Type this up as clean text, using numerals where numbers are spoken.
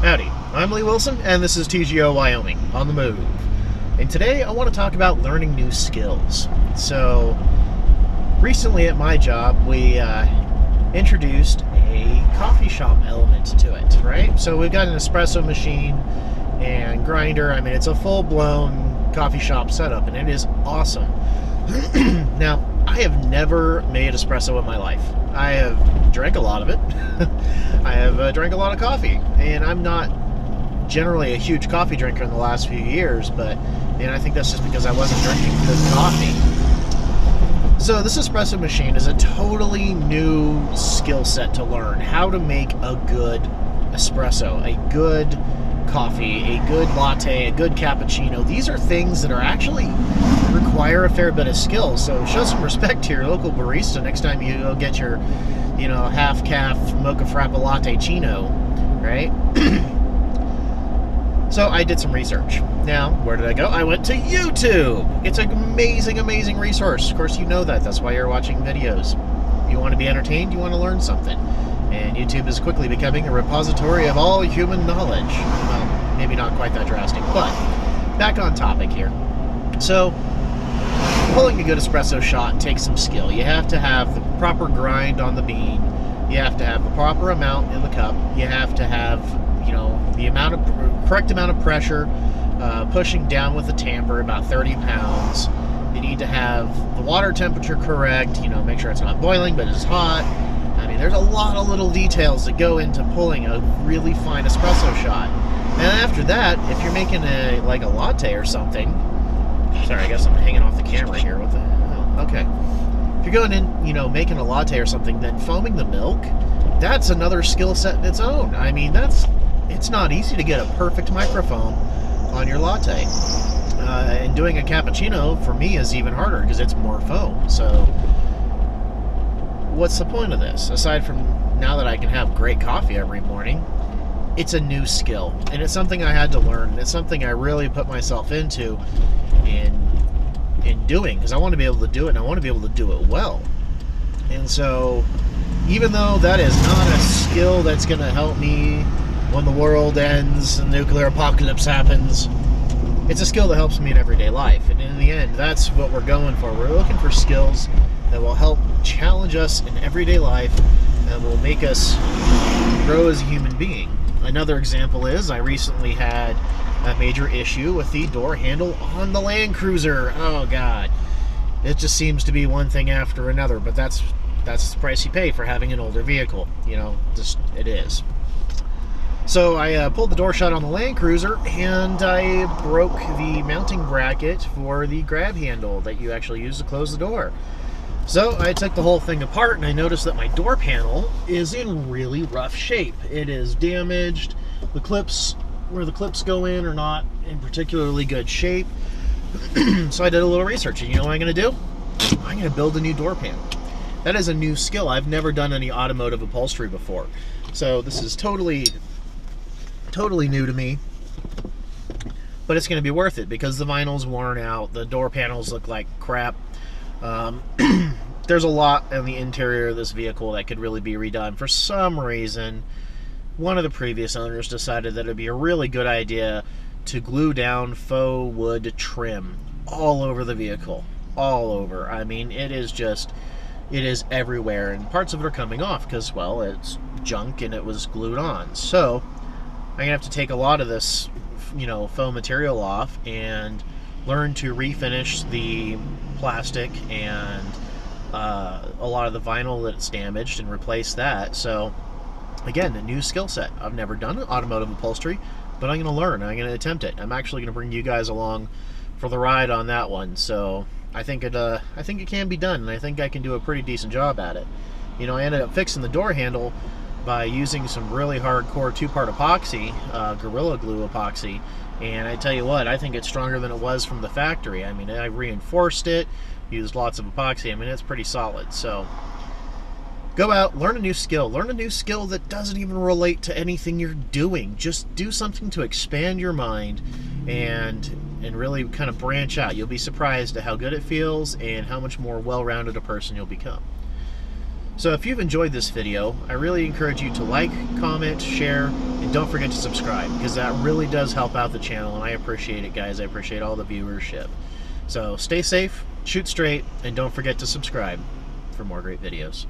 Howdy, I'm Lee Wilson, and this is TGO Wyoming, on the move. And today I want to talk about learning new skills. So, recently at my job, we introduced a coffee shop element to it, right? So we've got an espresso machine and grinder. I mean, it's a full-blown coffee shop setup, and it is awesome. Now, I have never made espresso in my life. I have drank a lot of it. I have drank a lot of coffee, and I'm not generally a huge coffee drinker in the last few years, but I think that's just because I wasn't drinking good coffee. So this espresso machine is a totally new skill set to learn. How to make a good espresso, a good coffee, a good latte, a good cappuccino. These are things that are actually require a fair bit of skill. So show some respect to your local barista next time you go get your, half-calf mocha frappa latte chino, right? So I did some research. Now, where did I go? I went to YouTube. It's an amazing, amazing resource. Of course, you know that. That's why you're watching videos. You want to be entertained, you want to learn something. And YouTube is quickly becoming a repository of all human knowledge. Well, maybe not quite that drastic, but back on topic here. So, pulling a good espresso shot takes some skill. You have to have the proper grind on the bean. You have to have the proper amount in the cup. You have to have, the correct amount of pressure, pushing down with the tamper, about 30 pounds. You need to have the water temperature correct, make sure it's not boiling, but it's hot. I mean, there's a lot of little details that go into pulling a really fine espresso shot. And after that, if you're making a latte or something, sorry, I guess I'm hanging off the camera here. What the hell? Okay. If you're going in, making a latte or something, then foaming the milk, that's another skill set in its own. I mean, it's not easy to get a perfect microfoam on your latte. And doing a cappuccino, for me, is even harder because it's more foam. So, what's the point of this? Aside from now that I can have great coffee every morning, it's a new skill. And it's something I had to learn. It's something I really put myself into in doing, because I want to be able to do it, and I want to be able to do it well. And so, even though that is not a skill that's going to help me when the world ends and nuclear apocalypse happens, it's a skill that helps me in everyday life. And in the end, that's what we're going for. We're looking for skills that will help challenge us in everyday life and will make us grow as a human being. Another example is I recently had a major issue with the door handle on the Land Cruiser. Oh God, it just seems to be one thing after another, but that's the price you pay for having an older vehicle. Just it is. So I pulled the door shut on the Land Cruiser, and I broke the mounting bracket for the grab handle that you actually use to close the door. So I took the whole thing apart, and I noticed that my door panel is in really rough shape. It is damaged. The clips, where the clips go in, are not in particularly good shape. So I did a little research, and you know what I'm going to do? I'm going to build a new door panel. That is a new skill. I've never done any automotive upholstery before. So this is totally new to me. But it's going to be worth it because the vinyl's worn out. The door panels look like crap. There's a lot in the interior of this vehicle that could really be redone. For some reason, one of the previous owners decided that it would be a really good idea to glue down faux wood trim all over the vehicle. All over. I mean, it is everywhere, and parts of it are coming off because, well, it's junk and it was glued on. So I'm going to have to take a lot of this, faux material off and learn to refinish the plastic and a lot of the vinyl that's damaged and replace that. So again, a new skill set. I've never done automotive upholstery, but I'm going to learn. I'm going to attempt it. I'm actually going to bring you guys along for the ride on that one. So I think it can be done, and I think I can do a pretty decent job at it. I ended up fixing the door handle by using some really hardcore 2-part epoxy, Gorilla Glue epoxy, and I tell you what, I think it's stronger than it was from the factory. I mean, I reinforced it, used lots of epoxy. I mean, it's pretty solid. So go out, learn a new skill that doesn't even relate to anything you're doing. Just do something to expand your mind and really kind of branch out. You'll be surprised at how good it feels and how much more well-rounded a person you'll become. So if you've enjoyed this video, I really encourage you to like, comment, share, and don't forget to subscribe, because that really does help out the channel, and I appreciate it, guys. I appreciate all the viewership. So stay safe, shoot straight, and don't forget to subscribe for more great videos.